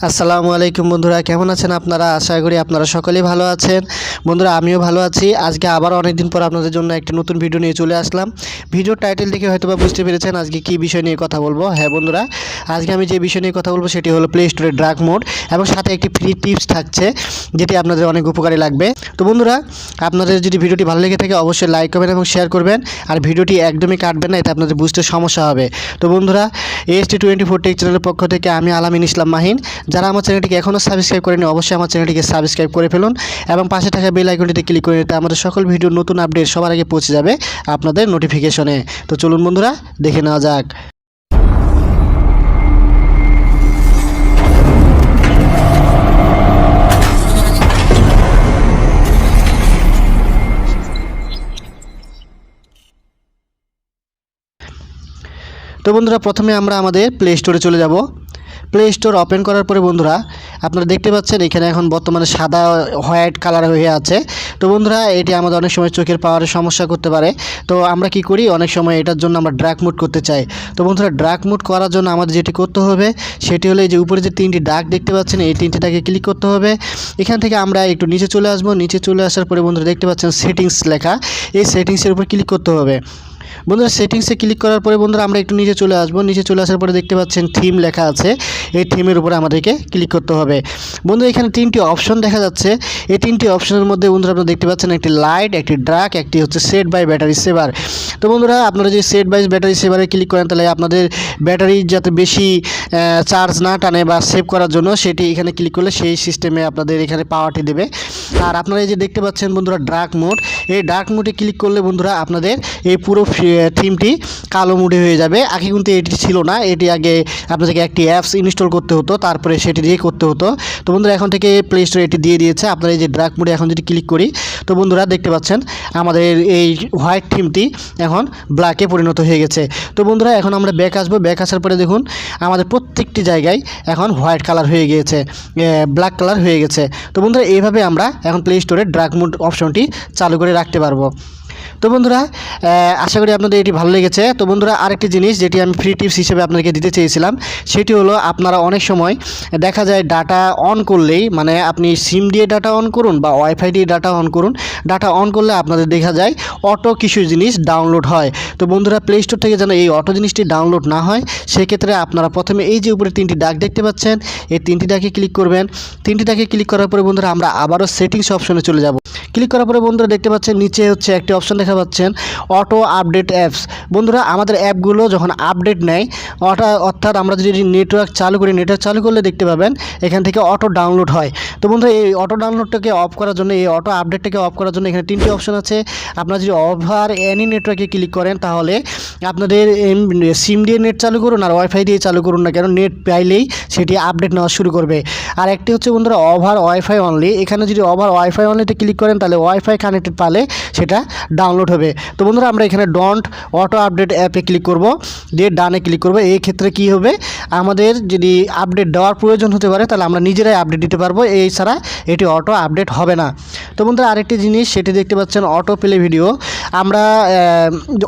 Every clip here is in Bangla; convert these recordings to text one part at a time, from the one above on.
আসসালামু আলাইকুম বন্ধুরা, কেমন আছেন আপনারা? আশা করি আপনারা সকলেই ভালো আছেন। বন্ধুরা, আমিও ভালো আছি। আজকে আবার অনেকদিন পর আপনাদের জন্য একটা নতুন ভিডিও নিয়ে চলে আসলাম। ভিডিওর টাইটেল দেখে হয়তোবা বুঝতে পেরেছেন আজকে কী বিষয় নিয়ে কথা বলবো। হ্যাঁ বন্ধুরা, আজকে আমি যে বিষয় নিয়ে কথা বলবো সেটি হলো প্লে স্টোরে ড্রাগ মোড, এবং সাথে একটি ফ্রি টিপস থাকছে যেটি আপনাদের অনেক উপকারী লাগবে। তো বন্ধুরা, আপনাদের যদি ভিডিওটি ভালো লেগে থাকে অবশ্যই লাইক করবেন এবং শেয়ার করবেন, আর ভিডিওটি একদমই কাটবেন না, এতে আপনাদের বুঝতে সমস্যা হবে। তো বন্ধুরা, AST24 টেক চ্যানেলের পক্ষ থেকে আমি আলামিন ইসলাম মাহিন। যারা আমার চ্যানেলটিকে এখনও সাবস্ক্রাইব করেনি অবশ্যই আমার চ্যানেলটিকে সাবস্ক্রাইব করে ফেলুন, এবং পাশে থাকা বেল আইকনটিতে ক্লিক করে নিতে আমাদের সকল ভিডিওর নতুন আপডেট সবার আগে পৌঁছে যাবে আপনাদের নোটিফিকেশনে। তো চলুন বন্ধুরা, দেখে নেওয়া যাক। তো বন্ধুরা, প্রথমে আমরা আমাদের প্লে স্টোরে চলে যাব। প্লে স্টোর ওপেন করার পরে বন্ধুরা, আপনারা দেখতে পাচ্ছেন এখানে এখন বর্তমানে সাদা হোয়াইট কালার হয়ে আছে। তো বন্ধুরা, এটি আমাদের অনেক সময় চোখের পাওয়ারের সমস্যা করতে পারে। তো আমরা কি করি, অনেক সময় এটার জন্য আমরা ড্রাগ মুড করতে চাই। তো বন্ধুরা, ড্রাগ মুড করার জন্য আমাদের যেটি করতে হবে সেটি হলো এই যে উপরে যে তিনটি ডাক দেখতে পাচ্ছেন, এই তিনটিটাকে ক্লিক করতে হবে। এখান থেকে আমরা একটু নিচে চলে আসব। নিচে চলে আসার পরে বন্ধুরা দেখতে পাচ্ছেন সেটিংস লেখা, এই সেটিংসের উপর ক্লিক করতে হবে। বন্ধুরা, সেটিংসে ক্লিক করার পরে বন্ধুরা আমরা একটু নিচে চলে আসবো। নিচে চলে আসার পরে দেখতে পাচ্ছেন থিম লেখা আছে, এই থিমের উপরে আমাদেরকে ক্লিক করতে হবে। বন্ধুরা, এখানে তিনটি অপশন দেখা যাচ্ছে। এই তিনটি অপশনের মধ্যে বন্ধুরা আপনারা দেখতে পাচ্ছেন একটি লাইট, একটি ড্রাগ, একটি হচ্ছে সেট বাই ব্যাটারি সেভার। তো বন্ধুরা, আপনারা যদি সেট বাই ব্যাটারি সেভারে ক্লিক করেন তাহলে আপনাদের ব্যাটারি যাতে বেশি চার্জ না টানে বা সেভ করার জন্য সেটি এখানে ক্লিক করলে সেই সিস্টেমে আপনাদের এখানে পাওয়ারটি দেবে। আর আপনারা এই যে দেখতে পাচ্ছেন বন্ধুরা ডার্ক মোড, এই ডার্ক মোডে ক্লিক করলে বন্ধুরা আপনাদের এই পুরো থিমটি কালো মুডে হয়ে যাবে। আগে কিন্তু এটি ছিল না, এটি আগে আপনাদেরকে একটি অ্যাপস ইনস্টল করতে হতো, তারপরে সেটি দিয়ে করতে হতো। তো বন্ধুরা, এখন থেকে প্লে স্টোরে এটি দিয়ে দিয়েছে। আপনারা এই যে ড্রাগ মোডে এখন যদি ক্লিক করি, তো বন্ধুরা দেখতে পাচ্ছেন আমাদের এই হোয়াইট থিমটি এখন ব্ল্যাকে পরিণত হয়ে গেছে। তো বন্ধুরা, এখন আমরা ব্যাক আসবো। ব্যাক আসার পরে দেখুন আমাদের প্রত্যেকটি জায়গায় এখন হোয়াইট কালার হয়ে গিয়েছে, ব্ল্যাক কালার হয়ে গেছে। তো বন্ধুরা, এইভাবে আমরা এখন প্লে স্টোরে ড্রাগ মোড অপশনটি চালু করে রাখতে পারবো। তো বন্ধুরা, আশা করি আপনাদের এটি ভালো লেগেছে। তো বন্ধুরা, আরেকটি জিনিস যেটি আমি ফ্রি টিপস হিসেবে আপনাদেরকে দিতে চেয়েছিলাম সেটি হলো, আপনারা অনেক সময় দেখা যায় ডাটা অন করলেই, মানে আপনি সিম দিয়ে ডাটা অন করুন বা ওয়াইফাই দিয়ে ডাটা অন করুন, ডাটা অন করলে আপনাদের দেখা যায় অটো কিছু জিনিস ডাউনলোড হয়। তো বন্ধুরা, প্লে স্টোর থেকে যেন এই অটো জিনিসটি ডাউনলোড না হয় সেক্ষেত্রে আপনারা প্রথমে এই যে উপরে তিনটি ডাক দেখতে পাচ্ছেন, এই তিনটি ডাকে ক্লিক করবেন। তিনটি ডাকে ক্লিক করার পরে বন্ধুরা আমরা আবারও সেটিংস অপশনে চলে যাব। ক্লিক করার পরে বন্ধুরা দেখতে পাচ্ছেন নিচে হচ্ছে একটি অপশন দেখা পাচ্ছেন অটো আপডেট অ্যাপস। বন্ধুরা, আমাদের অ্যাপগুলো যখন আপডেট নেয়, অর্থাৎ আমরা যদি নেটওয়ার্ক চালু করি, নেটওয়ার্ক চালু করলে দেখতে পাবেন এখান থেকে অটো ডাউনলোড হয়। তো বন্ধুরা, এই অটো ডাউনলোডটাকে অফ করার জন্য, এই অটো আপডেটটাকে অফ করার জন্য এখানে তিনটি অপশন আছে। আপনারা যদি ওভার এনি নেটওয়ার্কে ক্লিক করেন তাহলে আপনাদের সিম দিয়ে নেট চালু করুন আর ওয়াইফাই দিয়ে চালু করুন না কেন, নেট পাইলেই সেটি আপডেট নেওয়া শুরু করবে। আর একটি হচ্ছে বন্ধুরা ওভার ওয়াইফাই অনলি, এখানে যদি ওভার ওয়াইফাই অনলিতে ক্লিক করেন তাহলে ওয়াইফাই কানেক্টেড পালে সেটা ডাউনলোড হবে। তো বন্ধুরা, আমরা এখানে ডন্ট অটো আপডেট অ্যাপে ক্লিক করব, দিয়ে ডানে ক্লিক করব। এই ক্ষেত্রে কি হবে, আমাদের যদি আপডেট দেওয়ার প্রয়োজন হতে পারে তাহলে আমরা নিজেরাই আপডেট দিতে পারবো, এই ছাড়া এটি অটো আপডেট হবে না। তো বন্ধুরা, আরেকটি জিনিস সেটি দেখতে পাচ্ছেন অটো প্লে ভিডিও। আমরা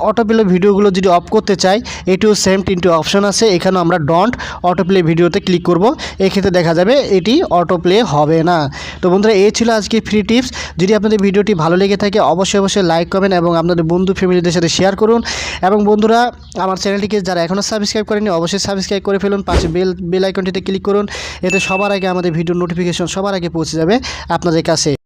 অটো প্লে ভিডিওগুলো যদি অফ করতে চাই, এটিও সেম তিনটি অপশন আছে। এখানেও আমরা ডন্ট অটো প্লে ভিডিওতে ক্লিক করব, এক্ষেত্রে দেখা যাবে এটি অটো প্লে হবে না। তো বন্ধুরা, এই ছিল আজকে ফ্রি টিপস। যদি আপনাদের ভিডিওটি ভালো লেগে থাকে অবশ্যই লাইক করবেন এবং আপনাদের বন্ধু ফ্যামিলিদের সাথে শেয়ার করুন। এবং বন্ধুরা, আমার চ্যানেলটিকে যারা এখনও সাবস্ক্রাইব করেনি অবশ্যই সাবস্ক্রাইব করে ফেলুন, পাশে বেল আইকনটিতে ক্লিক করুন, এতে সবার আগে আমাদের ভিডিওর নোটিফিকেশন সবার আগে পৌঁছে যাবে আপনাদের কাছে।